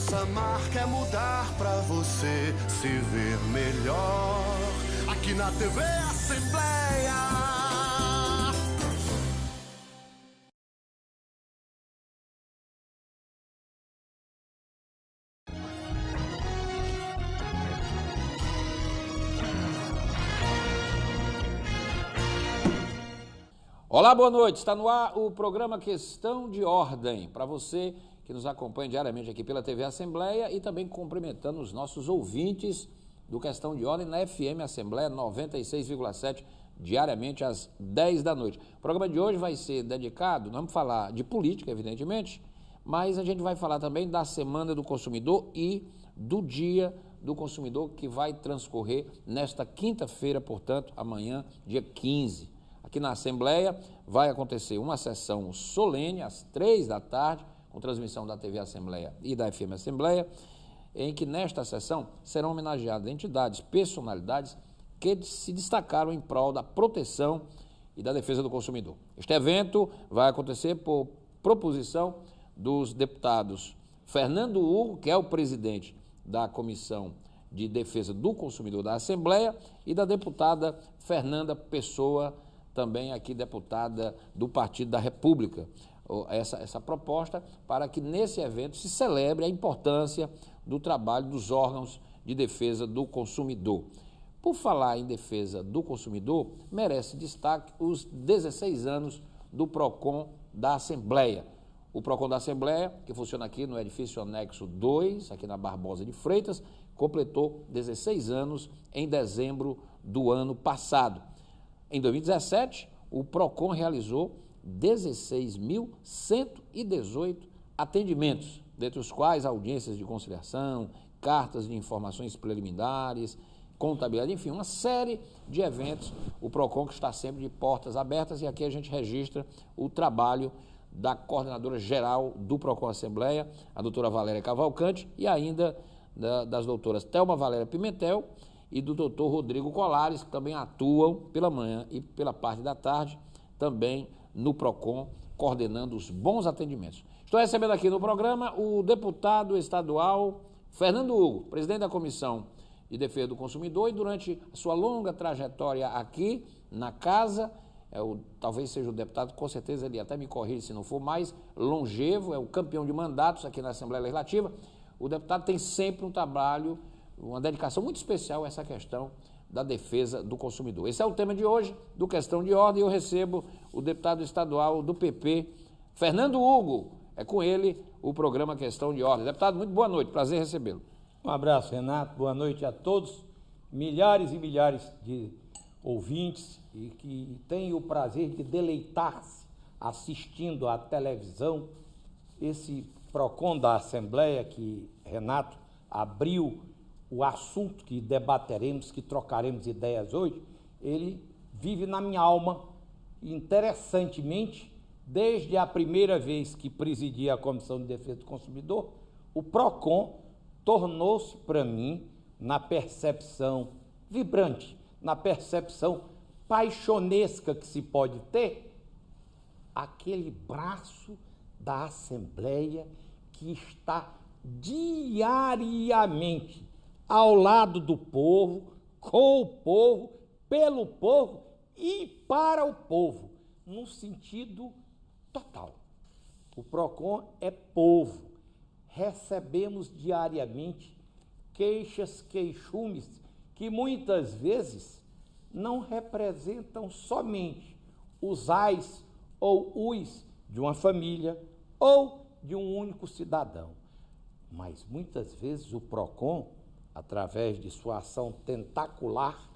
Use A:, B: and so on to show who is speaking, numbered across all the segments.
A: Nossa marca é mudar pra você se ver melhor. Aqui na TV Assembleia.
B: Olá, boa noite. Está no ar o programa Questão de Ordem, para você que nos acompanha diariamente aqui pela TV Assembleia e também cumprimentando os nossos ouvintes do Questão de Ordem na FM Assembleia 96,7, diariamente às 10 da noite. O programa de hoje vai ser dedicado, não vamos falar de política, evidentemente, mas a gente vai falar também da Semana do Consumidor e do Dia do Consumidor, que vai transcorrer nesta quinta-feira, portanto, amanhã, dia 15. Aqui na Assembleia vai acontecer uma sessão solene às 3 da tarde, com transmissão da TV Assembleia e da FM Assembleia, em que nesta sessão serão homenageadas entidades, personalidades que se destacaram em prol da proteção e da defesa do consumidor. Este evento vai acontecer por proposição dos deputados Fernando Hugo, que é o presidente da Comissão de Defesa do Consumidor da Assembleia, e da deputada Fernanda Pessoa, também aqui deputada do Partido da República, essa proposta para que nesse evento se celebre a importância do trabalho dos órgãos de defesa do consumidor. Por falar em defesa do consumidor, merece destaque os 16 anos do PROCON da Assembleia. O PROCON da Assembleia, que funciona aqui no edifício Anexo 2, aqui na Barbosa de Freitas, completou 16 anos em dezembro do ano passado. Em 2017, o PROCON realizou 16.118 atendimentos, dentre os quais audiências de conciliação, cartas de informações preliminares, contabilidade, enfim, uma série de eventos. O PROCON que está sempre de portas abertas, e aqui a gente registra o trabalho da coordenadora geral do PROCON Assembleia, a doutora Valéria Cavalcante, e ainda das doutoras Thelma Valéria Pimentel e do doutor Rodrigo Colares, que também atuam pela manhã e pela parte da tarde, também no PROCON, coordenando os bons atendimentos. Estou recebendo aqui no programa o deputado estadual Fernando Hugo, presidente da Comissão de Defesa do Consumidor, e durante a sua longa trajetória aqui na casa, talvez seja o deputado, com certeza ele até me corrige se não for mais longevo, é o campeão de mandatos aqui na Assembleia Legislativa. O deputado tem sempre um trabalho, uma dedicação muito especial a essa questão da defesa do consumidor. Esse é o tema de hoje, do Questão de Ordem, e eu recebo o deputado estadual do PP, Fernando Hugo. É com ele o programa Questão de Ordem. Deputado, muito boa noite, prazer recebê-lo.
C: Um abraço, Renato, boa noite a todos, milhares e milhares de ouvintes e que têm o prazer de deleitar-se assistindo à televisão, esse PROCON da Assembleia que Renato abriu o assunto que debateremos, que trocaremos ideias hoje. Ele vive na minha alma. Interessantemente, desde a primeira vez que presidi a Comissão de Defesa do Consumidor, o PROCON tornou-se para mim, na percepção vibrante, na percepção paixonesca que se pode ter, aquele braço da Assembleia que está diariamente ao lado do povo, com o povo, pelo povo e para o povo, no sentido total. O PROCON é povo. Recebemos diariamente queixas, queixumes, que muitas vezes não representam somente os ais ou os de uma família ou de um único cidadão, mas muitas vezes o PROCON, através de sua ação tentacular,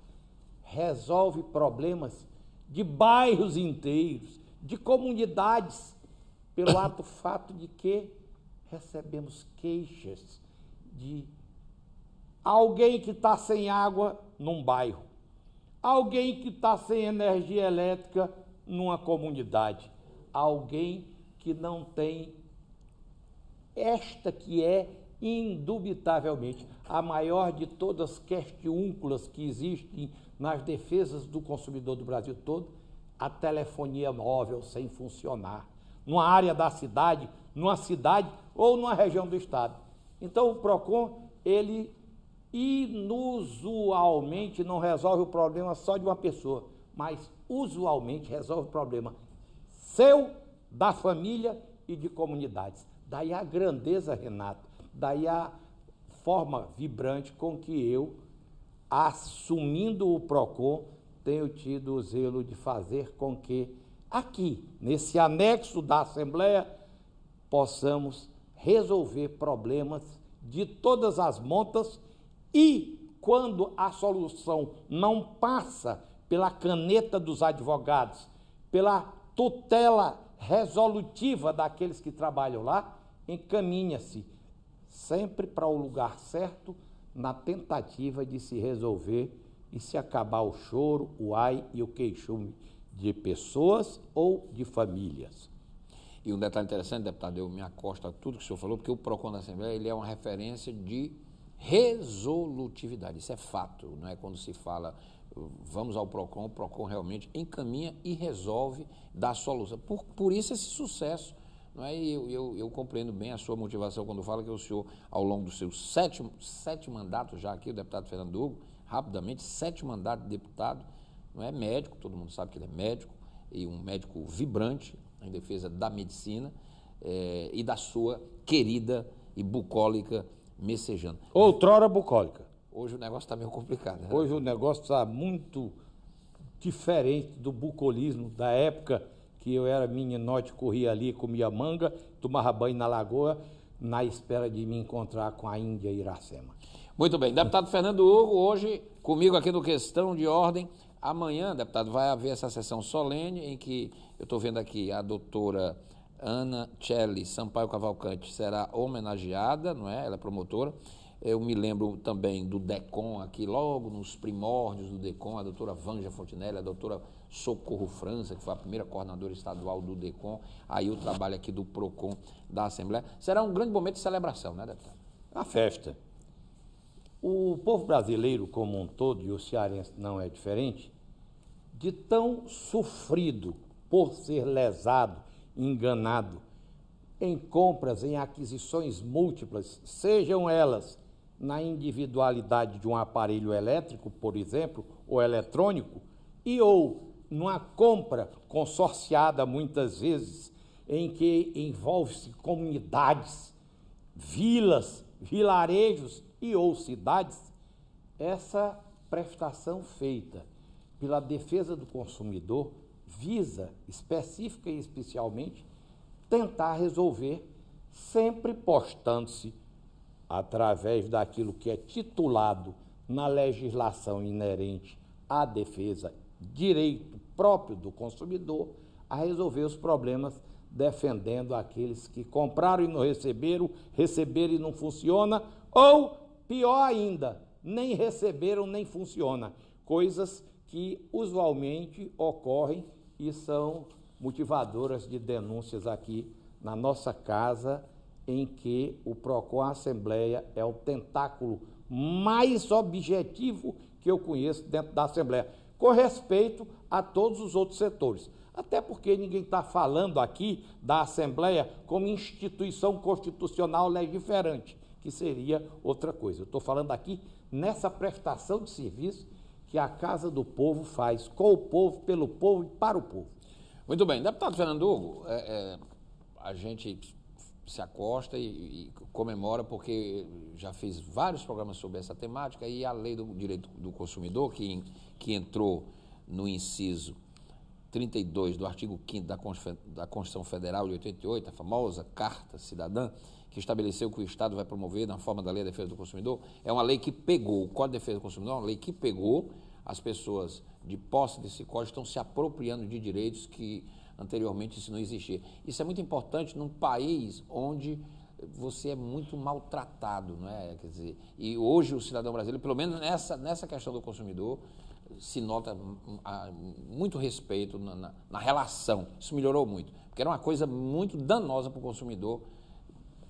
C: resolve problemas de bairros inteiros, de comunidades, pelo fato de que recebemos queixas de alguém que está sem água num bairro, alguém que está sem energia elétrica numa comunidade, alguém que não tem esta que é indubitavelmente a maior de todas as questiúnculas que existem nas defesas do consumidor do Brasil todo, a telefonia móvel sem funcionar, numa área da cidade, numa cidade ou numa região do estado. Então, o PROCON, ele inusualmente não resolve o problema só de uma pessoa, mas usualmente resolve o problema seu, da família e de comunidades. Daí a grandeza, Renato, daí a forma vibrante com que eu, assumindo o PROCON, tenho tido o zelo de fazer com que aqui, nesse anexo da Assembleia, possamos resolver problemas de todas as montas e, quando a solução não passa pela caneta dos advogados, pela tutela resolutiva daqueles que trabalham lá, encaminha-se sempre para o lugar certo, na tentativa de se resolver e se acabar o choro, o ai e o queixume de pessoas ou de famílias.
B: E um detalhe interessante, deputado, eu me acosto a tudo que o senhor falou, porque o PROCON da Assembleia ele é uma referência de resolutividade. Isso é fato, não é quando se fala vamos ao PROCON, o PROCON realmente encaminha e resolve, dá solução. Por isso esse sucesso. Não é? Eu compreendo bem a sua motivação quando fala que o senhor, ao longo dos seus sete mandatos já aqui, o deputado Fernando Hugo, rapidamente, 7 mandatos de deputado, não é médico, todo mundo sabe que ele é médico, e um médico vibrante em defesa da medicina e da sua querida e bucólica Messejana.
C: Outrora bucólica.
B: Hoje o negócio está meio complicado. Né?
C: Hoje o negócio está muito diferente do bucolismo da época que eu era meninote, corria ali, comia manga, tomava banho na lagoa, na espera de me encontrar com a Índia Iracema.
B: Muito bem. Deputado Fernando Hugo, hoje comigo aqui no Questão de Ordem. Amanhã, deputado, vai haver essa sessão solene em que eu estou vendo aqui a doutora Ana Celli Sampaio Cavalcante será homenageada, não é? Ela é promotora. Eu me lembro também do DECOM aqui, logo nos primórdios do DECOM, a doutora Vanja Fontinelli, a doutora Socorro França, que foi a primeira coordenadora estadual do DECOM, aí o trabalho aqui do PROCON da Assembleia. Será um grande momento de celebração, né, deputado?
C: A festa. O povo brasileiro como um todo, e o cearense não é diferente, de tão sofrido por ser lesado, enganado, em compras, em aquisições múltiplas, sejam elas na individualidade de um aparelho elétrico, por exemplo, ou eletrônico, e ou numa compra consorciada muitas vezes, em que envolve-se comunidades, vilas, vilarejos e ou cidades, essa prestação feita pela defesa do consumidor visa, específica e especialmente, tentar resolver, sempre postando-se através daquilo que é titulado na legislação inerente à defesa, direito próprio do consumidor, a resolver os problemas, defendendo aqueles que compraram e não receberam, receberam e não funciona, ou, pior ainda, nem receberam nem funciona. Coisas que usualmente ocorrem e são motivadoras de denúncias aqui na nossa casa, em que o PROCON Assembleia é o tentáculo mais objetivo que eu conheço dentro da Assembleia, com respeito a todos os outros setores. Até porque ninguém está falando aqui da Assembleia como instituição constitucional legiferante, que seria outra coisa. Eu estou falando aqui nessa prestação de serviço que a Casa do Povo faz com o povo, pelo povo e para o povo.
B: Muito bem. Deputado Fernando Hugo, a gente se acosta e comemora porque já fiz vários programas sobre essa temática e a lei do direito do consumidor, que entrou no inciso 32 do artigo 5º da Constituição Federal de 88, a famosa Carta Cidadã, que estabeleceu que o Estado vai promover, na forma da Lei da Defesa do Consumidor, é uma lei que pegou, o Código de Defesa do Consumidor é uma lei que pegou, as pessoas de posse desse código estão se apropriando de direitos que anteriormente isso não existia. Isso é muito importante num país onde você é muito maltratado, não é? Quer dizer, e hoje o cidadão brasileiro, pelo menos nessa questão do consumidor, se nota muito respeito na relação. Isso melhorou muito, porque era uma coisa muito danosa para o consumidor,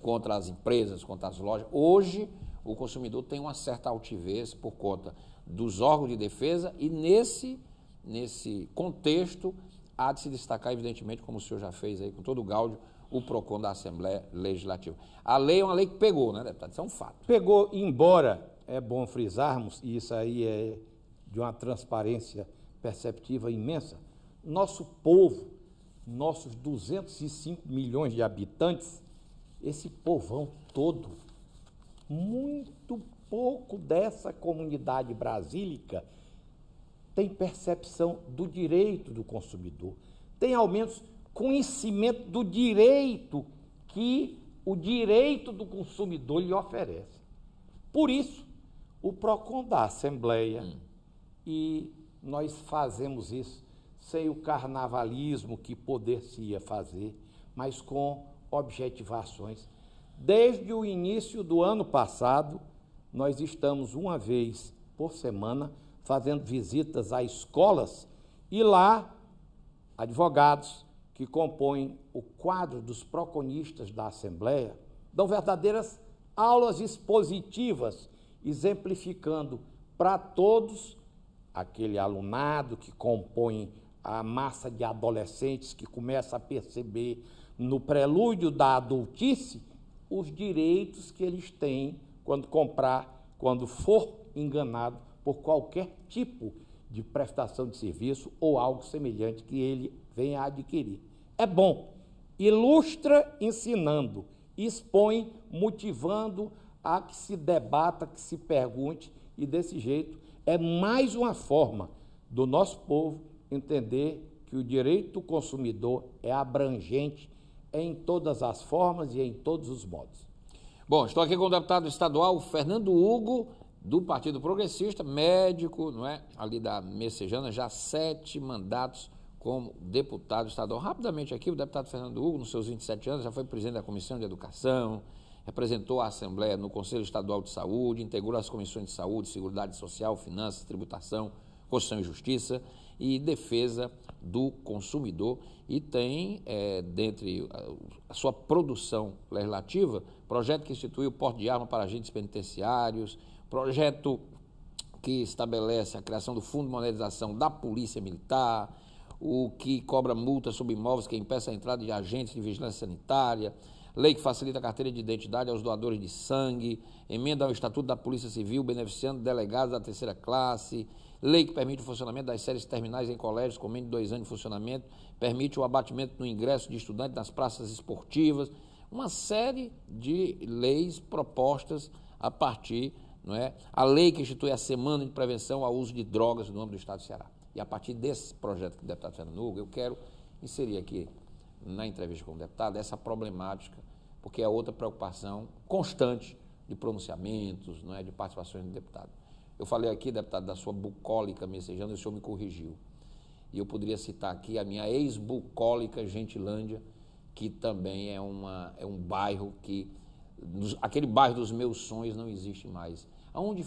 B: contra as empresas, contra as lojas. Hoje, o consumidor tem uma certa altivez por conta dos órgãos de defesa e nesse contexto há de se destacar, evidentemente, como o senhor já fez aí com todo o gáudio, o PROCON da Assembleia Legislativa. A lei é uma lei que pegou, né, deputado? Isso é um fato.
C: Pegou, embora, é bom frisarmos, e isso aí é de uma transparência perceptiva imensa, nosso povo, nossos 205 milhões de habitantes, esse povão todo, muito pouco dessa comunidade brasílica tem percepção do direito do consumidor, tem ao menos conhecimento do direito que o direito do consumidor lhe oferece. Por isso, o PROCON da Assembleia, e nós fazemos isso sem o carnavalismo que poder-se-ia fazer, mas com objetivações. Desde o início do ano passado, nós estamos uma vez por semana fazendo visitas a escolas e lá advogados que compõem o quadro dos proconistas da Assembleia dão verdadeiras aulas expositivas, exemplificando para todos aquele alunado que compõe a massa de adolescentes que começa a perceber no prelúdio da adultice os direitos que eles têm quando for enganado por qualquer tipo de prestação de serviço ou algo semelhante que ele venha a adquirir. É bom, ilustra ensinando, expõe motivando a que se debata, que se pergunte, e desse jeito é mais uma forma do nosso povo entender que o direito do consumidor é abrangente em todas as formas e em todos os modos.
B: Bom, estou aqui com o deputado estadual Fernando Hugo, do Partido Progressista, médico, não é? Ali da Messejana, já 7 mandatos como deputado estadual. Rapidamente aqui, o deputado Fernando Hugo, nos seus 27 anos, já foi presidente da Comissão de Educação, representou a Assembleia no Conselho Estadual de Saúde, integrou as comissões de Saúde, Seguridade Social, Finanças, Tributação, Constituição e Justiça e Defesa do Consumidor, e tem, dentre a sua produção legislativa, projeto que institui o porte de arma para agentes penitenciários, projeto que estabelece a criação do Fundo de Modernização da Polícia Militar, o que cobra multa sobre imóveis que impeça a entrada de agentes de vigilância sanitária, lei que facilita a carteira de identidade aos doadores de sangue, emenda ao Estatuto da Polícia Civil, beneficiando delegados da terceira classe, lei que permite o funcionamento das séries terminais em colégios com menos de 2 anos de funcionamento, permite o abatimento no ingresso de estudantes nas praças esportivas, uma série de leis propostas a partir, não é, a lei que institui a Semana de Prevenção ao Uso de Drogas no âmbito do Estado do Ceará. E a partir desse projeto que o deputado Fernando Hugo, eu quero inserir aqui na entrevista com o deputado essa problemática, porque é outra preocupação constante de pronunciamentos, não é, de participações do deputado. Eu falei aqui, deputado, da sua bucólica Messejana, e o senhor me corrigiu. E eu poderia citar aqui a minha ex-bucólica Gentilândia, que também é um bairro que, aquele bairro dos meus sonhos não existe mais. Onde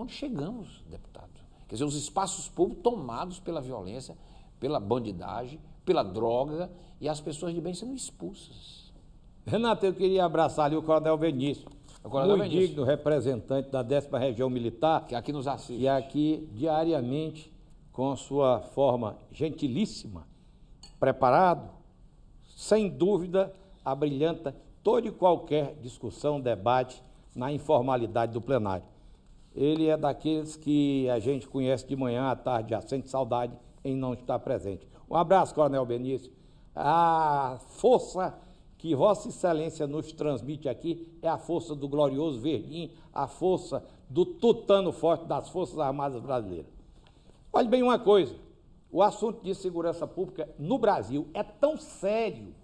B: chegamos, deputado? Quer dizer, os espaços públicos tomados pela violência, pela bandidagem, pela droga, e as pessoas de bem sendo expulsas.
C: Renato, eu queria abraçar ali o Coronel Benício, muito digno representante da 10ª Região Militar,
B: que aqui nos assiste.
C: E aqui diariamente, com sua forma gentilíssima, preparado, sem dúvida, abrilhanta toda e qualquer discussão, debate na informalidade do plenário. Ele é daqueles que a gente conhece de manhã, à tarde, já sente saudade em não estar presente. Um abraço, Coronel Benício. A força que Vossa Excelência nos transmite aqui é a força do glorioso Verdinho, a força do tutano forte das Forças Armadas Brasileiras. Olhe bem uma coisa, o assunto de segurança pública no Brasil é tão sério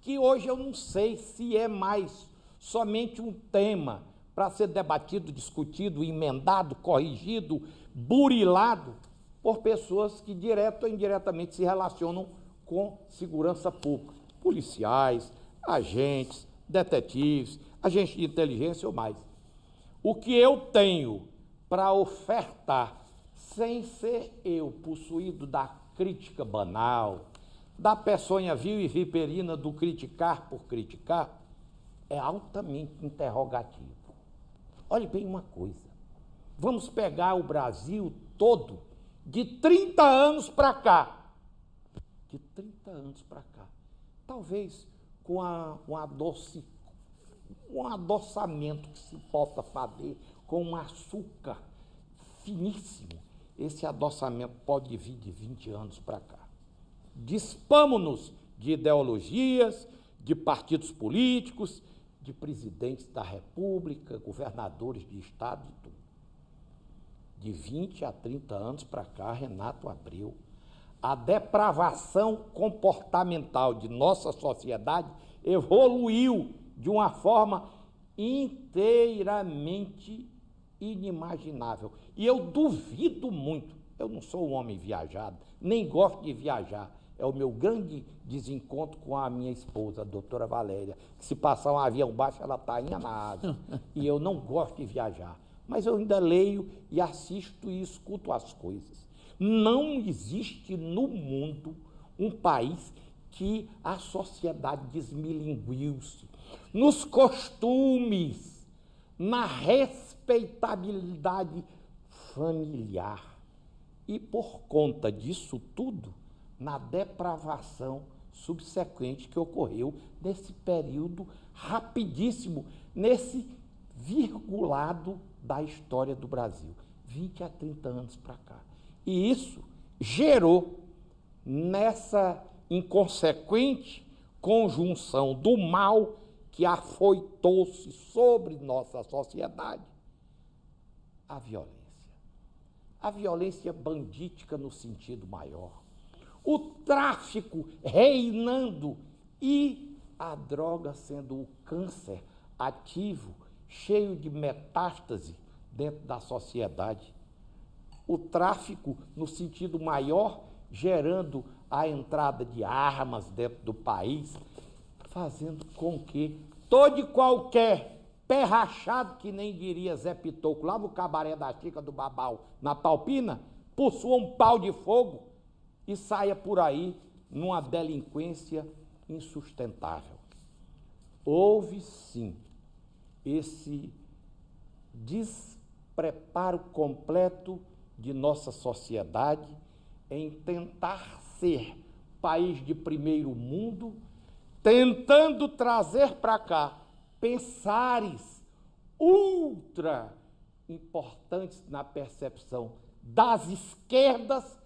C: que hoje eu não sei se é mais somente um tema para ser debatido, discutido, emendado, corrigido, burilado por pessoas que direto ou indiretamente se relacionam com segurança pública, policiais, agentes, detetives, agentes de inteligência ou mais. O que eu tenho para ofertar, sem ser eu possuído da crítica banal, da peçonha vil e viperina do criticar por criticar, é altamente interrogativo. Olhe bem uma coisa, vamos pegar o Brasil todo de 30 anos para cá. De 30 anos para cá. talvez com um adoçamento que se possa fazer com um açúcar finíssimo, esse adoçamento pode vir de 20 anos para cá. Dispamo-nos de ideologias, de partidos políticos, de presidentes da República, governadores de estado e tudo. De 20 a 30 anos para cá, Renato Abreu, a depravação comportamental de nossa sociedade evoluiu de uma forma inteiramente inimaginável. E eu duvido muito, eu não sou um homem viajado, nem gosto de viajar. É o meu grande desencontro com a minha esposa, a doutora Valéria, que se passar um avião baixo, ela está na asa. E eu não gosto de viajar. Mas eu ainda leio e assisto e escuto as coisas. Não existe no mundo um país que a sociedade desmilinguiu-se nos costumes, na respeitabilidade familiar. E por conta disso tudo, na depravação subsequente que ocorreu nesse período rapidíssimo, nesse virgulado da história do Brasil, 20 a 30 anos para cá. E isso gerou, nessa inconsequente conjunção do mal que afoitou-se sobre nossa sociedade, a violência. A violência bandítica no sentido maior. O tráfico reinando e a droga sendo o câncer ativo, cheio de metástase dentro da sociedade. O tráfico, no sentido maior, gerando a entrada de armas dentro do país, fazendo com que todo e qualquer pé rachado, que nem diria Zé Pitoco, lá no cabaré da Chica do Babau, na Palpina, possua um pau de fogo e saia por aí numa delinquência insustentável. Houve, sim, esse despreparo completo de nossa sociedade em tentar ser país de primeiro mundo, tentando trazer para cá pensares ultra importantes na percepção das esquerdas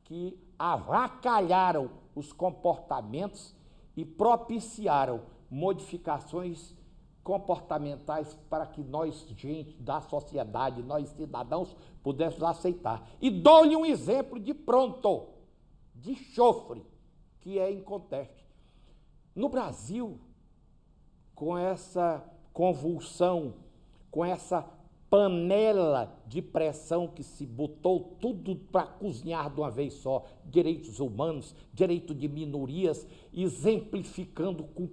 C: que avacalharam os comportamentos e propiciaram modificações comportamentais para que nós, gente da sociedade, nós cidadãos, pudéssemos aceitar. E dou-lhe um exemplo de pronto, de chofre, que é inconteste. No Brasil, com essa convulsão, com essa panela de pressão que se botou tudo para cozinhar de uma vez só, direitos humanos, direito de minorias, exemplificando com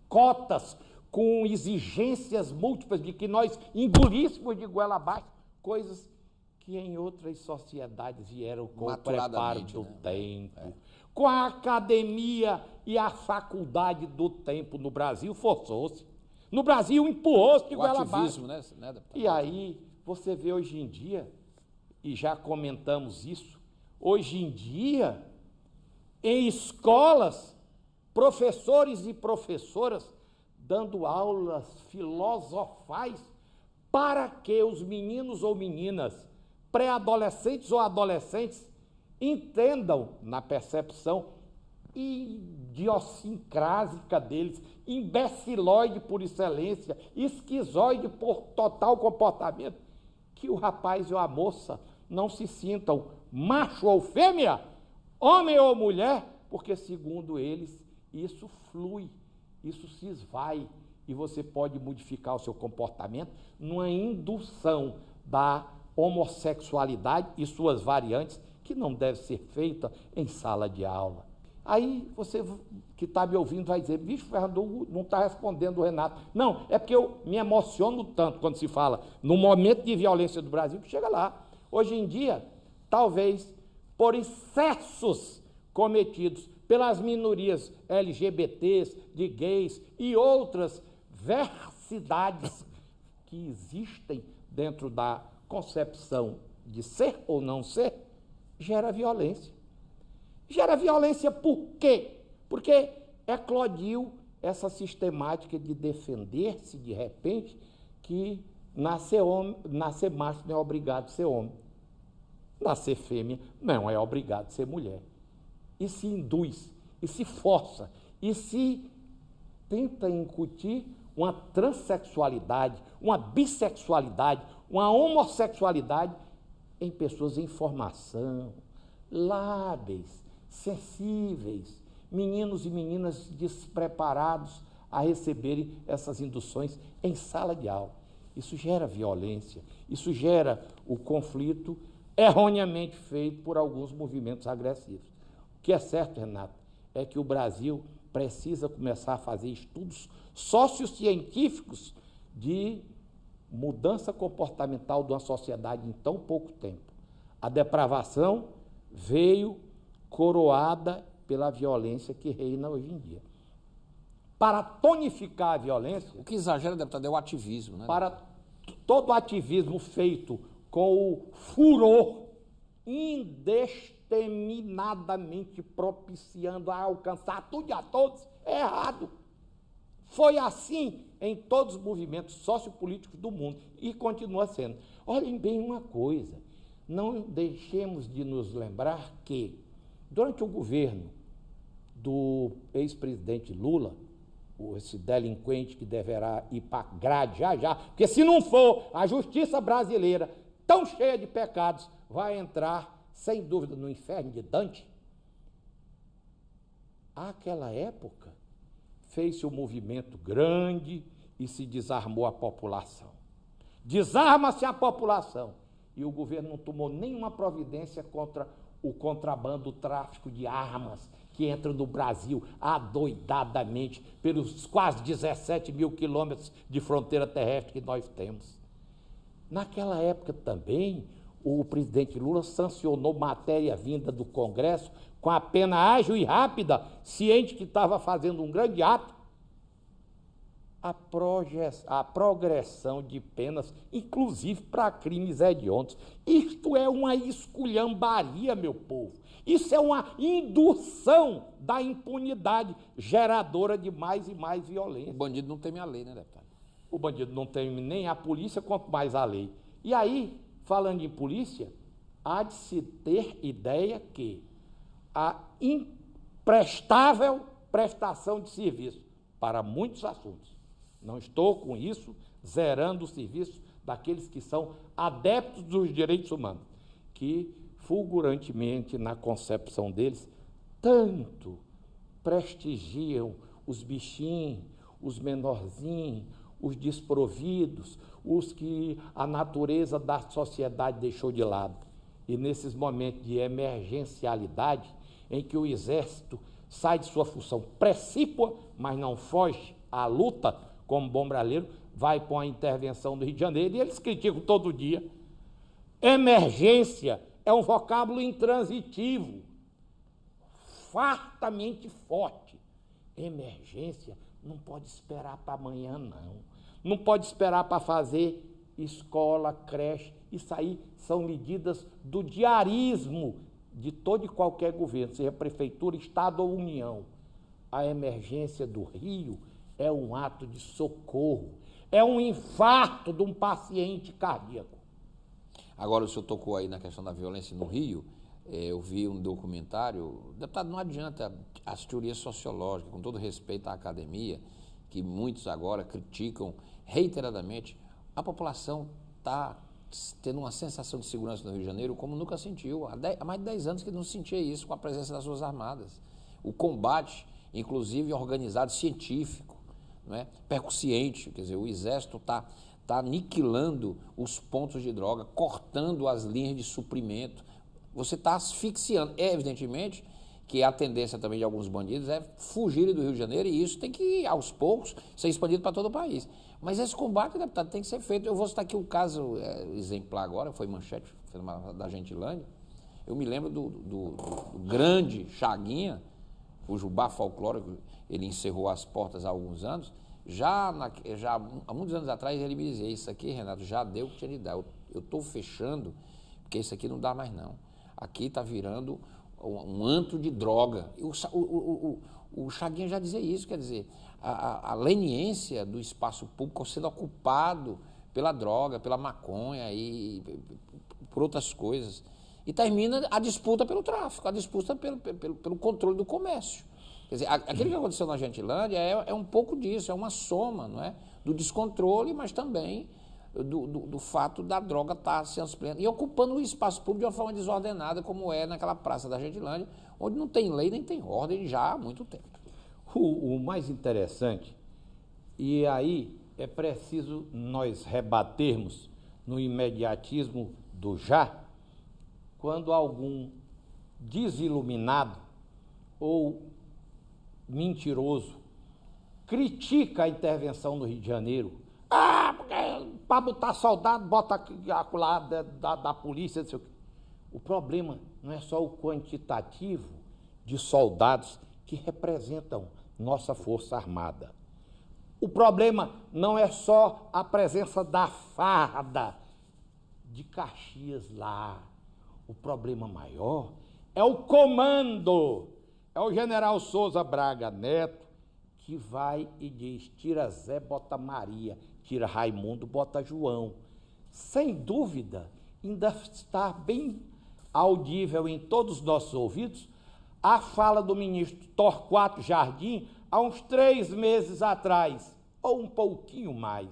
C: cotas, com exigências múltiplas de que nós engolíssemos de goela abaixo, coisas que em outras sociedades vieram com o preparo do tempo. Com a academia e a faculdade do tempo no Brasil, forçou-se. No Brasil, empurrou-se de goela abaixo. Né, e aí, você vê hoje em dia, e já comentamos isso, hoje em dia, em escolas, professores e professoras dando aulas filosofais para que os meninos ou meninas, pré-adolescentes ou adolescentes, entendam, na percepção idiosincrásica deles, imbecilóide por excelência, esquizoide por total comportamento, que o rapaz ou a moça não se sintam macho ou fêmea, homem ou mulher, porque, segundo eles, isso flui, isso se esvai, e você pode modificar o seu comportamento numa indução da homossexualidade e suas variantes, que não deve ser feita em sala de aula. Aí você que está me ouvindo vai dizer, bicho, Fernando não está respondendo o Renato. Não, é porque eu me emociono tanto quando se fala no momento de violência do Brasil, que chega lá. Hoje em dia, talvez por excessos cometidos pelas minorias LGBTs, de gays e outras diversidades que existem dentro da concepção de ser ou não ser, gera violência. Gera violência por quê? Porque eclodiu essa sistemática de defender-se, de repente, que nascer macho não é obrigado a ser homem. Nascer fêmea não é obrigado a ser mulher. E se induz, e se força, e se tenta incutir uma transexualidade, uma bissexualidade, uma homossexualidade em pessoas em formação, lábeis, sensíveis, meninos e meninas despreparados a receberem essas induções em sala de aula. Isso gera violência, isso gera o conflito erroneamente feito por alguns movimentos agressivos. O que é certo, Renato, é que o Brasil precisa começar a fazer estudos sociocientíficos de mudança comportamental de uma sociedade em tão pouco tempo. A depravação veio coroada pela violência que reina hoje em dia. Para tonificar a violência...
B: O que exagera, deputado, é o ativismo, né?
C: Para todo ativismo feito com o furor indiscriminadamente propiciando a alcançar tudo e a todos, é errado. Foi assim em todos os movimentos sociopolíticos do mundo e continua sendo. Olhem bem uma coisa, não deixemos de nos lembrar que, durante o governo do ex-presidente Lula, esse delinquente que deverá ir para a grade já, porque se não for, a justiça brasileira, tão cheia de pecados, vai entrar, sem dúvida, no inferno de Dante. Àquela época, fez-se um movimento grande e se desarmou a população. Desarma-se a população. E o governo não tomou nenhuma providência contra o contrabando, o tráfico de armas que entra no Brasil adoidadamente pelos quase 17 mil quilômetros de fronteira terrestre que nós temos. Naquela época também, o presidente Lula sancionou matéria vinda do Congresso com a pena ágil e rápida, ciente que estava fazendo um grande ato, a progressão de penas, inclusive para crimes hediondos. Isto é uma esculhambaria, meu povo. Isso é uma indução da impunidade geradora de mais e mais violência.
B: O bandido não teme a lei, né, deputado?
C: O bandido não teme nem a polícia, quanto mais a lei. E aí, falando em polícia, há de se ter ideia que a imprestável prestação de serviço para muitos assuntos. Não estou com isso zerando o serviço daqueles que são adeptos dos direitos humanos, que fulgurantemente na concepção deles tanto prestigiam os bichinhos, os menorzinhos, os desprovidos, os que a natureza da sociedade deixou de lado. E nesses momentos de emergencialidade, em que o Exército sai de sua função precípua, mas não foge à luta, como bom brasileiro, vai para uma intervenção do Rio de Janeiro, e eles criticam todo dia. Emergência é um vocábulo intransitivo, fartamente forte. Emergência não pode esperar para amanhã, não. Não pode esperar para fazer escola, creche. Isso aí são medidas do diarismo de todo e qualquer governo, seja prefeitura, estado ou união. A emergência do Rio é um ato de socorro, é um infarto de um paciente cardíaco.
B: Agora, o senhor tocou aí na questão da violência no Rio. Eu vi um documentário. Deputado, não adianta as teorias sociológicas, com todo respeito à academia, que muitos agora criticam reiteradamente. A população está tendo uma sensação de segurança no Rio de Janeiro como nunca sentiu. Há mais de 10 anos que não sentia isso com a presença das Forças Armadas. O combate, inclusive organizado, científico, não é? Percussiente, quer dizer, o Exército está aniquilando os pontos de droga, cortando as linhas de suprimento. Você está asfixiando. Evidentemente que a tendência também de alguns bandidos é fugirem do Rio de Janeiro, e isso tem que, aos poucos, ser expandido para todo o país. Mas esse combate, deputado, tem que ser feito. Eu vou citar aqui um caso exemplar agora, foi manchete da Gentilândia. Eu me lembro do grande Chaguinha, cujo bar folclórico ele encerrou as portas há alguns anos. Já há muitos anos atrás ele me dizia: isso aqui, Renato, já deu o que tinha de dar. Eu estou fechando, porque isso aqui não dá mais não. Aqui está virando um antro de droga. O Chaguinha já dizia isso, quer dizer, a leniência do espaço público sendo ocupado pela droga, pela maconha e por outras coisas. E termina a disputa pelo tráfico, a disputa pelo controle do comércio. Quer dizer, aquilo que aconteceu na Gentilândia é um pouco disso, é uma soma, não é? Do descontrole, mas também do fato da droga estar se ampliando e ocupando o espaço público de uma forma desordenada, como é naquela praça da Gentilândia, onde não tem lei nem tem ordem já há muito tempo.
C: O mais interessante, e aí é preciso nós rebatermos no imediatismo do já, quando algum desiluminado ou mentiroso critica a intervenção no Rio de Janeiro. Para botar soldado, bota lá da polícia, não sei o quê. O problema não é só o quantitativo de soldados que representam nossa Força Armada. O problema não é só a presença da farda de Caxias lá. O problema maior é o comando, é o general Souza Braga Neto, que vai e diz, tira Zé, bota Maria, tira Raimundo, bota João. Sem dúvida, ainda está bem audível em todos os nossos ouvidos a fala do ministro Torquato Jardim há uns 3 meses atrás, ou um pouquinho mais,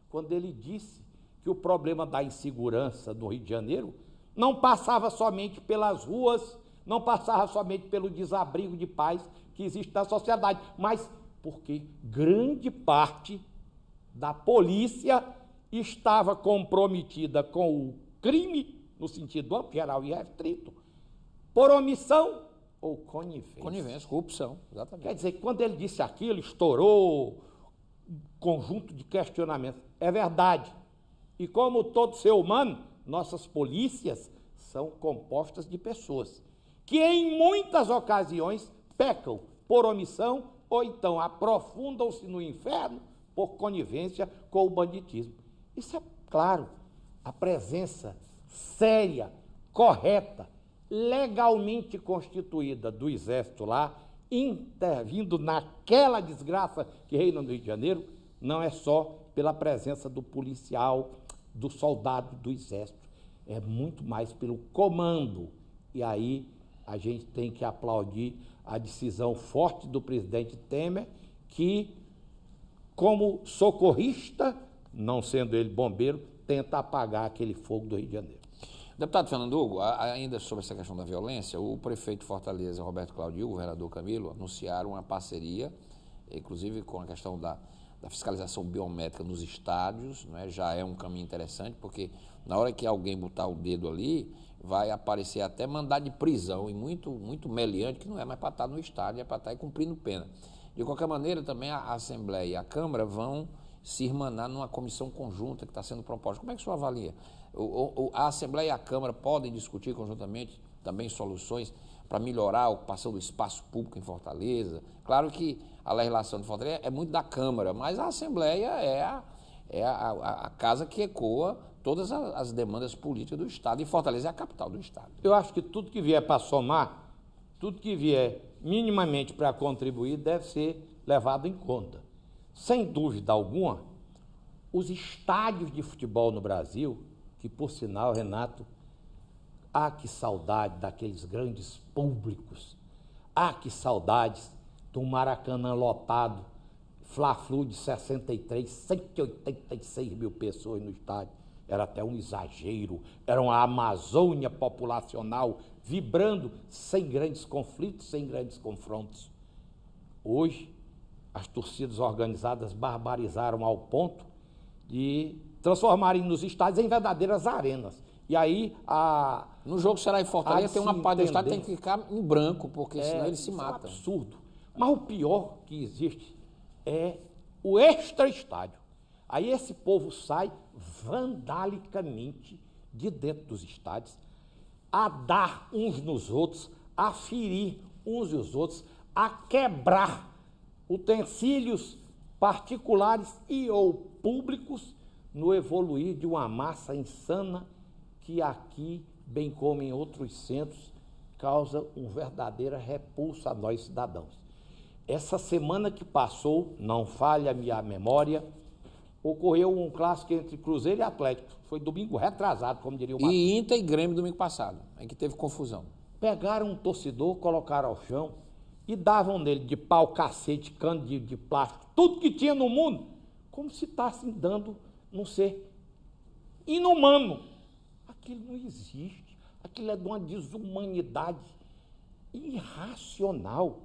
C: quando ele disse que o problema da insegurança no Rio de Janeiro não passava somente pelas ruas, não passava somente pelo desabrigo de paz que existe na sociedade, mas porque grande parte da polícia estava comprometida com o crime, no sentido amplo, geral e restrito, por omissão ou conivência.
B: Conivência, corrupção, exatamente.
C: Quer dizer, quando ele disse aquilo, estourou um conjunto de questionamentos. É verdade. E como todo ser humano, nossas polícias são compostas de pessoas que em muitas ocasiões pecam por omissão ou então aprofundam-se no inferno por conivência com o banditismo. Isso é claro, a presença séria, correta, legalmente constituída do Exército lá, intervindo naquela desgraça que reina no Rio de Janeiro, não é só pela presença do policial, do soldado do Exército, é muito mais pelo comando. E aí a gente tem que aplaudir a decisão forte do presidente Temer, que, como socorrista, não sendo ele bombeiro, tenta apagar aquele fogo do Rio de Janeiro.
B: Deputado Fernando Hugo, ainda sobre essa questão da violência, o prefeito de Fortaleza, Roberto Claudio, e o governador Camilo anunciaram uma parceria, inclusive com a questão da fiscalização biométrica nos estádios, né? Já é um caminho interessante, porque na hora que alguém botar o dedo ali, vai aparecer até mandado de prisão, e muito meliante, que não é mais para estar no estádio, é para estar aí cumprindo pena. De qualquer maneira, também a Assembleia e a Câmara vão se irmanar numa comissão conjunta que está sendo proposta. Como é que o senhor avalia? A Assembleia e a Câmara podem discutir conjuntamente também soluções para melhorar a ocupação do espaço público em Fortaleza? Claro que a legislação de Fortaleza é muito da Câmara, mas a Assembleia é a casa que ecoa todas as demandas políticas do Estado, e Fortaleza é a capital do Estado.
C: Eu acho que tudo que vier para somar, tudo que vier minimamente para contribuir, deve ser levado em conta. Sem dúvida alguma, os estádios de futebol no Brasil, que por sinal, Renato, que saudade daqueles grandes públicos, que saudades do Maracanã lotado, Fla-Flu de 63, 186 mil pessoas no estádio, era até um exagero, era uma Amazônia populacional vibrando, sem grandes conflitos, sem grandes confrontos. Hoje, as torcidas organizadas barbarizaram ao ponto de transformarem nos estádios em verdadeiras arenas. E aí,
B: no jogo Ceará e Fortaleza, tem uma parte do estádio que tem que ficar em branco, porque senão ele se mata.
C: É um absurdo. Mas o pior que existe é o extra-estádio. Aí esse povo sai vandalicamente de dentro dos estádios, a dar uns nos outros, a ferir uns e os outros, a quebrar utensílios particulares e ou públicos no evoluir de uma massa insana que aqui, bem como em outros centros, causa uma verdadeira repulsa a nós cidadãos. essa semana que passou, não falha a minha memória, ocorreu um clássico entre Cruzeiro e Atlético. Foi domingo retrasado, como diria o Marcos.
B: E Inter e Grêmio domingo passado, em que teve confusão.
C: Pegaram um torcedor, colocaram ao chão e davam nele de pau, cacete, cano de plástico, tudo que tinha no mundo, como se estassem dando num ser inumano. Aquilo não existe. Aquilo é de uma desumanidade irracional.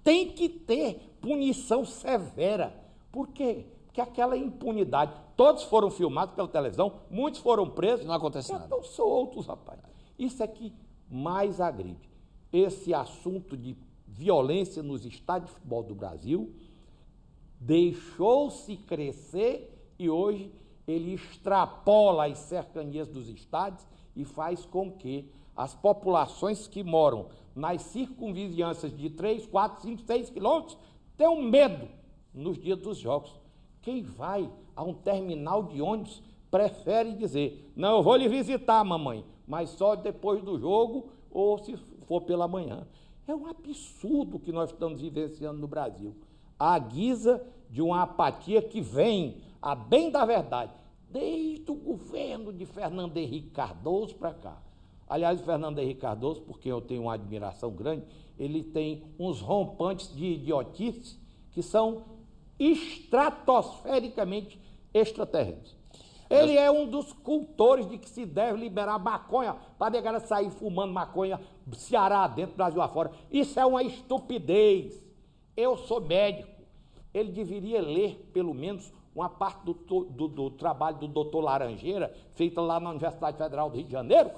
C: Tem que ter punição severa. Por quê? Porque aquela impunidade, todos foram filmados pela televisão, muitos foram presos.
B: Não acontece nada.
C: Estão soltos, rapaz. Isso é que mais agride. Esse assunto de violência nos estádios de futebol do Brasil deixou-se crescer e hoje ele extrapola as cercanias dos estádios e faz com que as populações que moram nas circunvizinhanças de 3, 4, 5, 6 quilômetros tenham medo nos dias dos jogos. Quem vai a um terminal de ônibus prefere dizer: não, eu vou lhe visitar, mamãe, mas só depois do jogo ou se for pela manhã. É um absurdo que nós estamos vivenciando no Brasil, à guisa de uma apatia que vem, a bem da verdade, desde o governo de Fernando Henrique Cardoso para cá. Aliás, o Fernando Henrique Cardoso, por quem eu tenho uma admiração grande, ele tem uns rompantes de idiotice que são estratosfericamente extraterrenos. Ele é um dos cultores de que se deve liberar maconha para a negada sair fumando maconha Ceará dentro, Brasil afora. Isso é uma estupidez. Eu sou médico. Ele deveria ler, pelo menos, uma parte do trabalho do doutor Laranjeira, feita lá na Universidade Federal do Rio de Janeiro,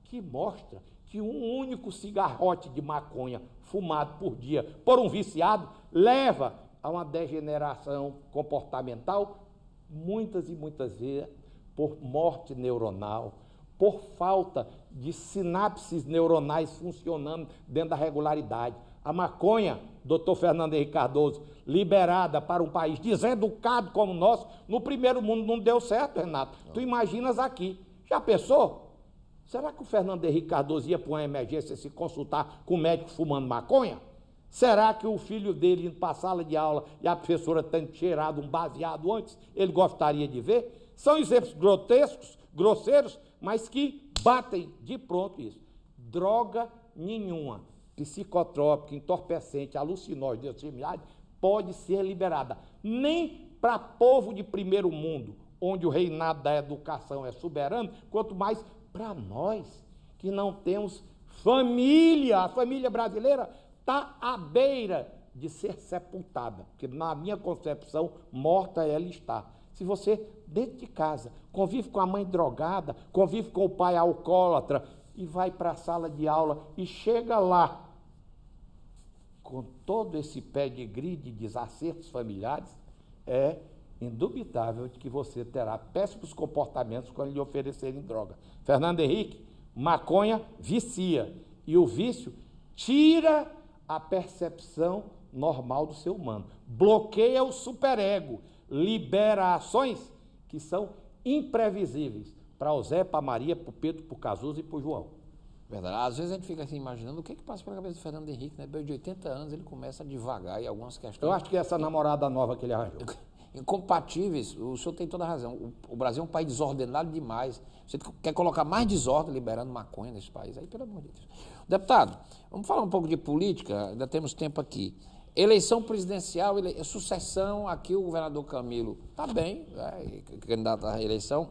C: que mostra que um único cigarrote de maconha fumado por dia por um viciado leva a uma degeneração comportamental, muitas e muitas vezes por morte neuronal, por falta de sinapses neuronais funcionando dentro da regularidade. A maconha, doutor Fernando Henrique Cardoso, liberada para um país deseducado como o nosso, no primeiro mundo não deu certo, Renato. Não. Tu imaginas aqui. Já pensou? Será que o Fernando Henrique Cardoso ia para uma emergência se consultar com o médico fumando maconha? Será que o filho dele indo para a sala de aula e a professora tendo cheirado um baseado antes, ele gostaria de ver? São exemplos grotescos, grosseiros, mas que batem de pronto isso. Droga nenhuma, psicotrópica, entorpecente, alucinógena, similares, pode ser liberada. Nem para povo de primeiro mundo, onde o reinado da educação é soberano, quanto mais para nós, que não temos família. A família brasileira está à beira de ser sepultada, porque na minha concepção, morta ela está. Se você, dentro de casa, convive com a mãe drogada, convive com o pai alcoólatra e vai para a sala de aula e chega lá com todo esse pedigree de desacertos familiares, é indubitável de que você terá péssimos comportamentos quando lhe oferecerem droga. Fernando Henrique, maconha vicia, e o vício tira a percepção normal do ser humano, bloqueia o superego, libera ações que são imprevisíveis para o Zé, para a Maria, para o Pedro, para o Cazuza e para o João.
B: Verdade. Às vezes a gente fica assim imaginando o que passa pela cabeça do Fernando Henrique, né? Depois de 80 anos ele começa a devagar em algumas questões.
C: Eu acho que essa namorada nova que ele arranjou.
B: Incompatíveis, o senhor tem toda a razão. O Brasil é um país desordenado demais. Você quer colocar mais desordem liberando maconha nesse país? Aí, pelo amor de Deus. Deputado, vamos falar um pouco de política, ainda temos tempo aqui. Eleição presidencial, sucessão, aqui o governador Camilo está bem, candidato à reeleição.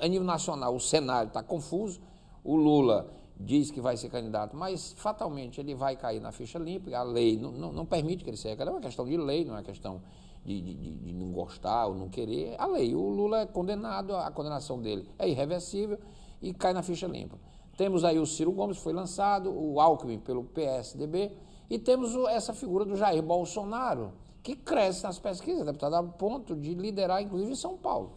B: A nível nacional, o cenário está confuso. O Lula diz que vai ser candidato, mas fatalmente ele vai cair na ficha limpa. A lei não permite que ele seja. É uma questão de lei, não é questão de não gostar ou não querer. A lei, o Lula é condenado, a condenação dele é irreversível e cai na ficha limpa. Temos aí o Ciro Gomes, foi lançado, o Alckmin pelo PSDB, e temos essa figura do Jair Bolsonaro, que cresce nas pesquisas, deputado, a ponto de liderar, inclusive, em São Paulo.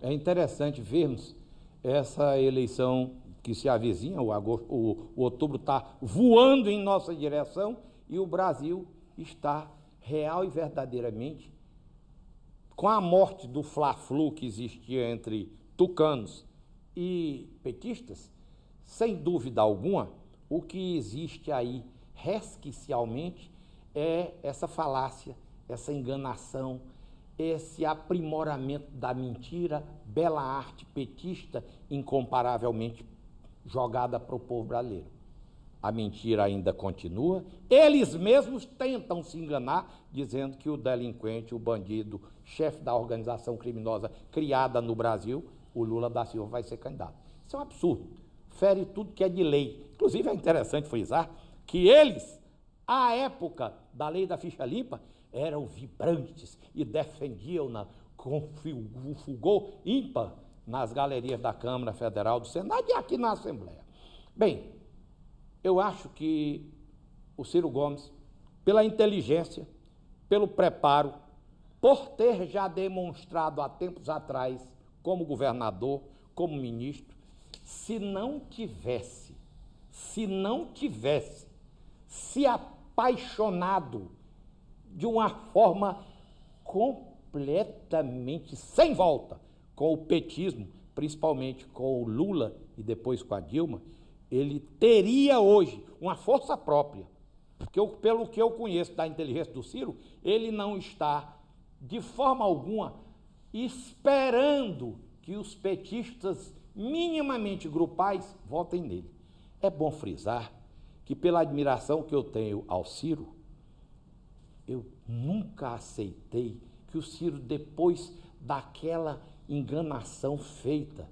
C: É interessante vermos essa eleição que se avizinha, o outubro está voando em nossa direção e o Brasil está real e verdadeiramente, com a morte do fla-flu que existia entre tucanos e petistas, sem dúvida alguma, o que existe aí resquicialmente é essa falácia, essa enganação, esse aprimoramento da mentira, bela arte petista, incomparavelmente jogada para o povo brasileiro. A mentira ainda continua, eles mesmos tentam se enganar, dizendo que o delinquente, o bandido, chefe da organização criminosa criada no Brasil, o Lula da Silva, vai ser candidato. Isso é um absurdo, fere tudo que é de lei. Inclusive é interessante frisar que eles, à época da lei da ficha limpa, eram vibrantes e defendiam-na com fulgor ímpar nas galerias da Câmara Federal, do Senado e aqui na Assembleia. Bem, eu acho que o Ciro Gomes, pela inteligência, pelo preparo, por ter já demonstrado há tempos atrás, como governador, como ministro, se não tivesse se apaixonado de uma forma completamente sem volta com o petismo, principalmente com o Lula e depois com a Dilma, ele teria hoje uma força própria. Porque pelo que eu conheço da inteligência do Ciro, ele não está, de forma alguma, esperando que os petistas minimamente grupais votem nele. É bom frisar que, pela admiração que eu tenho ao Ciro, eu nunca aceitei que o Ciro, depois daquela enganação feita,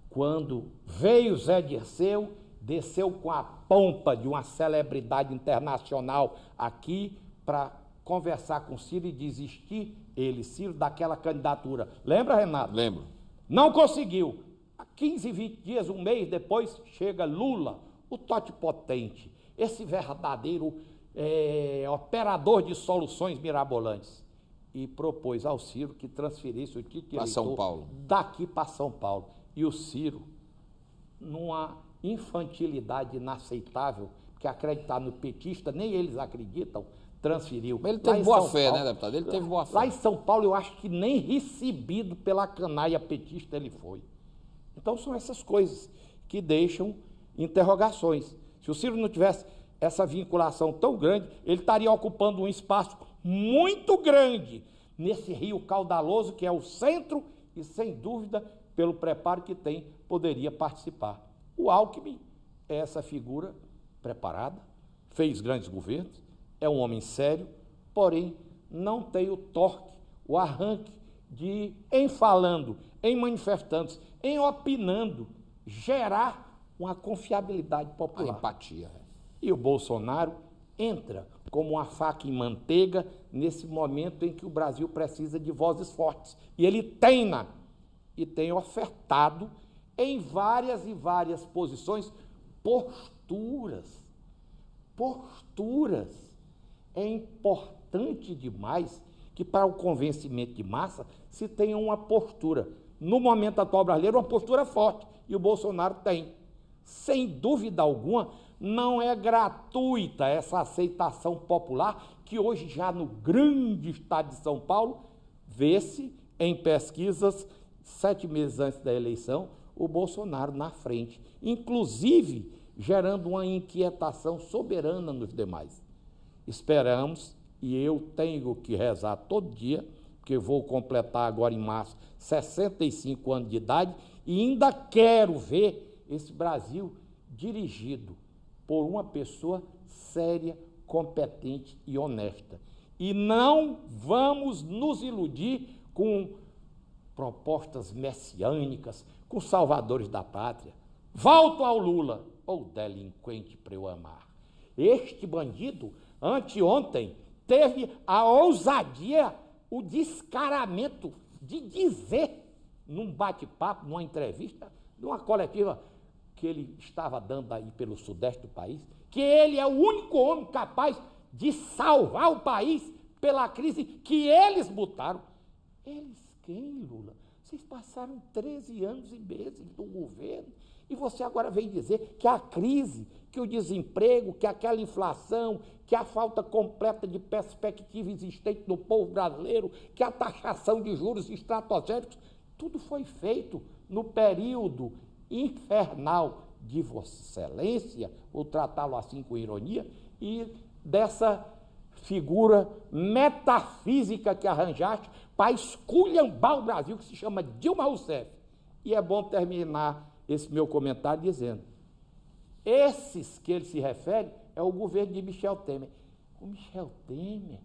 C: quando veio Zé Dirceu, desceu com a pompa de uma celebridade internacional aqui para conversar com o Ciro e desistir, Ciro, daquela candidatura. Lembra, Renato?
B: Lembro.
C: Não conseguiu. Há 15, 20 dias, um mês depois, chega Lula, o totipotente, esse verdadeiro operador de soluções mirabolantes, e propôs ao Ciro que transferisse o título
B: para São Paulo,
C: daqui para São Paulo. E o Ciro, numa infantilidade inaceitável, porque acreditar no petista, nem eles acreditam, transferiu.
B: Mas ele teve boa fé, né, deputado? Ele teve boa fé.
C: Lá em São Paulo, eu acho que nem recebido pela canalha petista ele foi. Então, são essas coisas que deixam interrogações. Se o Ciro não tivesse essa vinculação tão grande, ele estaria ocupando um espaço muito grande nesse rio caudaloso que é o centro e, sem dúvida, pelo preparo que tem, poderia participar. O Alckmin é essa figura preparada, fez grandes governos, é um homem sério, porém não tem o torque, o arranque de, em falando, em manifestando, em opinando, gerar uma confiabilidade popular.
B: A empatia.
C: E o Bolsonaro entra como uma faca em manteiga nesse momento em que o Brasil precisa de vozes fortes. E ele tem-na, e tem ofertado em várias e várias posições posturas. É importante demais que, para o convencimento de massa, se tenha uma postura. No momento atual brasileiro, uma postura forte, e o Bolsonaro tem. Sem dúvida alguma, não é gratuita essa aceitação popular que hoje, já no grande estado de São Paulo, vê-se em pesquisas, 7 meses antes da eleição, o Bolsonaro na frente, inclusive gerando uma inquietação soberana nos demais. Esperamos, e eu tenho que rezar todo dia, porque vou completar agora em março 65 anos de idade, e ainda quero ver esse Brasil dirigido por uma pessoa séria, competente e honesta. E não vamos nos iludir com propostas messiânicas, com salvadores da pátria. Volto ao Lula, ou delinquente para eu amar. Este bandido, anteontem, teve a ousadia, o descaramento de dizer, num bate-papo, numa entrevista, numa coletiva que ele estava dando aí pelo sudeste do país, que ele é o único homem capaz de salvar o país pela crise que eles botaram. Eles quem, Lula? Vocês passaram 13 anos e meses do governo e você agora vem dizer que a crise, que o desemprego, que aquela inflação, que a falta completa de perspectiva existente no povo brasileiro, que a taxação de juros estratosféricos, tudo foi feito no período infernal de Vossa Excelência, vou tratá-lo assim com ironia, e dessa figura metafísica que arranjaste para esculhambar o Brasil, que se chama Dilma Rousseff. E é bom terminar esse meu comentário dizendo, esses que ele se refere é o governo de Michel Temer. O Michel Temer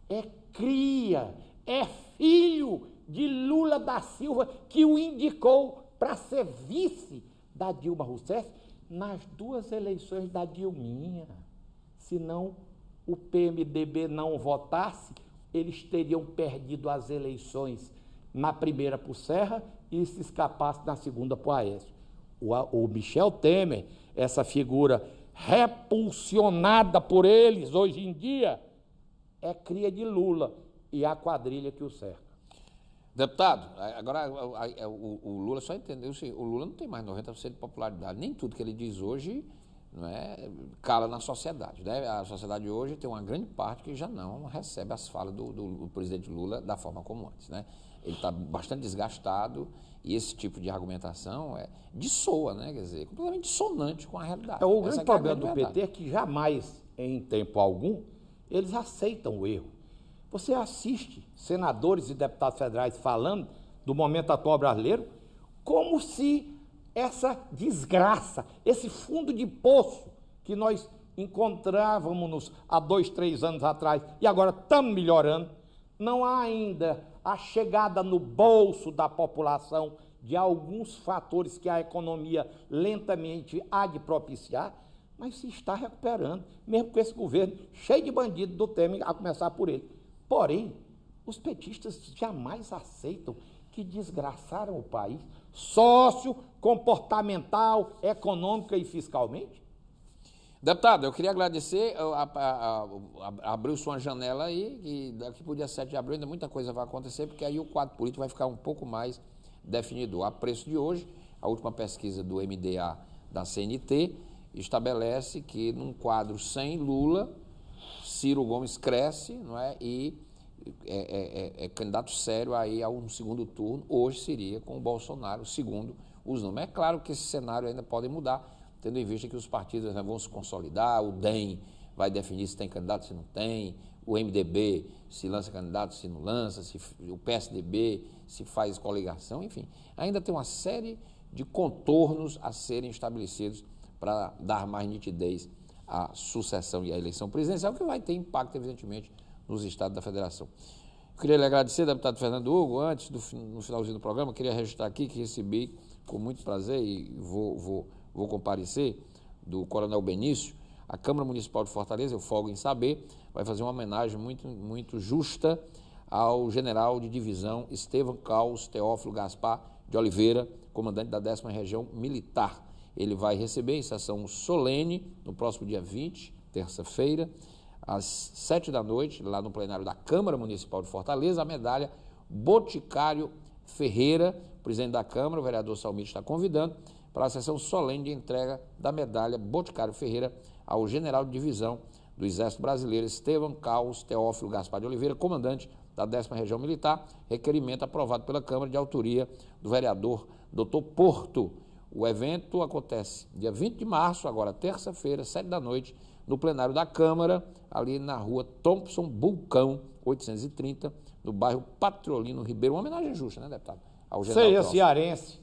C: é cria, é filho de Lula da Silva, que o indicou para ser vice da Dilma Rousseff nas 2 eleições da Dilminha. Se não o PMDB não votasse, eles teriam perdido as eleições na primeira para o Serra e se escapasse na segunda para o Aécio. O Michel Temer, essa figura repulsionada por eles hoje em dia, é cria de Lula e a quadrilha que o cerca.
B: Deputado, agora o Lula só entendeu, o Lula não tem mais 90% de popularidade, nem tudo que ele diz hoje não é, cala na sociedade, né? A sociedade hoje tem uma grande parte que já não recebe as falas do presidente Lula da forma como antes, né? Ele está bastante desgastado e esse tipo de argumentação dissoa, né? Quer dizer, completamente dissonante com a realidade.
C: O grande problema do PT é que jamais, em tempo algum, eles aceitam o erro. Você assiste senadores e deputados federais falando do momento atual brasileiro como se essa desgraça, esse fundo de poço que nós encontrávamos há 2, 3 anos atrás e agora estamos melhorando, não há ainda a chegada no bolso da população de alguns fatores que a economia lentamente há de propiciar, mas se está recuperando, mesmo com esse governo cheio de bandidos do Temer, a começar por ele. Porém, os petistas jamais aceitam que desgraçaram o país, sócio, comportamental, econômica e fiscalmente.
B: Deputado, eu queria agradecer, abriu-se uma janela aí, e daqui para o dia 7 de abril ainda muita coisa vai acontecer, porque aí o quadro político vai ficar um pouco mais definido. A preço de hoje, a última pesquisa do MDA da CNT estabelece que num quadro sem Lula, Ciro Gomes cresce, não é? E é candidato sério aí a um segundo turno, hoje seria com o Bolsonaro, segundo os números. É claro que esse cenário ainda pode mudar, tendo em vista que os partidos vão se consolidar, o DEM vai definir se tem candidato, se não tem, o MDB se lança candidato, se não lança, o PSDB se faz coligação, enfim. Ainda tem uma série de contornos a serem estabelecidos para dar mais nitidez à sucessão e à eleição presidencial, que vai ter impacto, evidentemente, nos estados da federação. Eu queria lhe agradecer, deputado Fernando Hugo, antes, no finalzinho do programa, queria registrar aqui que recebi com muito prazer e vou comparecer, do Coronel Benício, a Câmara Municipal de Fortaleza, eu folgo em saber, vai fazer uma homenagem muito, muito justa ao general de divisão Estevão Carlos Teófilo Gaspar de Oliveira, comandante da 10ª Região Militar. Ele vai receber em sessão solene, no próximo dia 20, terça-feira, às 7 da noite, lá no plenário da Câmara Municipal de Fortaleza, a medalha Boticário Ferreira, presidente da Câmara, o vereador Salmito está convidando, para a sessão solene de entrega da medalha Boticário Ferreira ao general de divisão do Exército Brasileiro, Estevão Carlos Teófilo Gaspar de Oliveira, comandante da 10ª Região Militar, requerimento aprovado pela Câmara de autoria do vereador Dr. Porto. O evento acontece dia 20 de março, agora terça-feira, 7 da noite, no plenário da Câmara, ali na rua Thompson Bulcão, 830, no bairro Patrolino Ribeiro. Uma homenagem justa, né, deputado? Ao general
C: Seja cearense,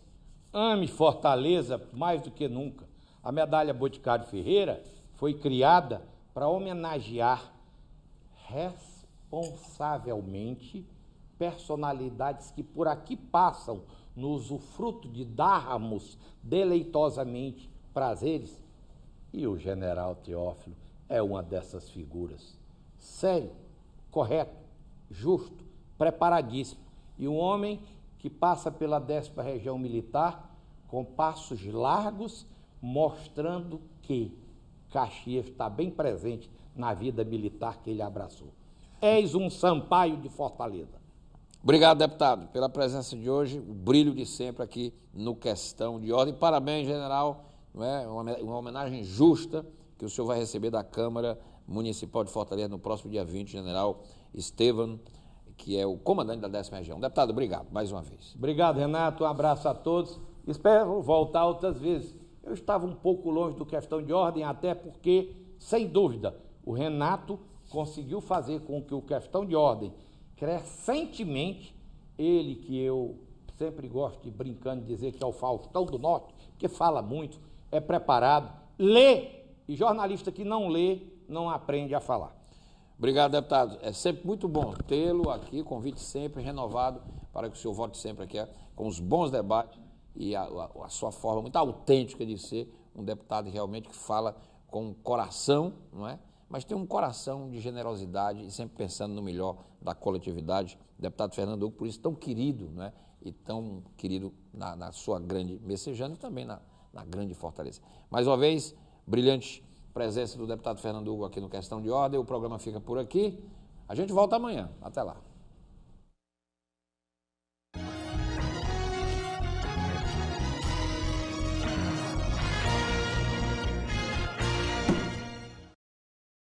C: ame Fortaleza mais do que nunca. A medalha Boticário Ferreira foi criada para homenagear responsavelmente personalidades que por aqui passam no usufruto de darmos deleitosamente prazeres. E o general Teófilo é uma dessas figuras. Sério, correto, justo, preparadíssimo. E um homem que passa pela 10ª Região Militar com passos largos, mostrando que Caxias está bem presente na vida militar que ele abraçou. És um Sampaio de Fortaleza.
B: Obrigado, deputado, pela presença de hoje, o brilho de sempre aqui no Questão de Ordem. Parabéns, general, não é? Uma homenagem justa que o senhor vai receber da Câmara Municipal de Fortaleza no próximo dia 20, general Estevão, que é o comandante da 10ª Região. Deputado, obrigado mais uma vez.
C: Obrigado, Renato, um abraço a todos. Espero voltar outras vezes. Eu estava um pouco longe do Questão de Ordem, até porque, sem dúvida, o Renato conseguiu fazer com que o Questão de Ordem, crescentemente, ele que eu sempre gosto de brincando, dizer que é o Faustão do Norte, porque fala muito, é preparado, lê, e jornalista que não lê, não aprende a falar.
B: Obrigado, deputado. É sempre muito bom tê-lo aqui, convite sempre renovado para que o senhor volte sempre aqui com os bons debates e a sua forma muito autêntica de ser um deputado realmente que fala com coração, não é? Mas tem um coração de generosidade e sempre pensando no melhor da coletividade. Deputado Fernando Hugo, por isso tão querido, não é? E tão querido na sua grande Messejana e também na grande Fortaleza. Mais uma vez, brilhante presença do deputado Fernando Hugo aqui no Questão de Ordem. O programa fica por aqui. A gente volta amanhã. Até lá.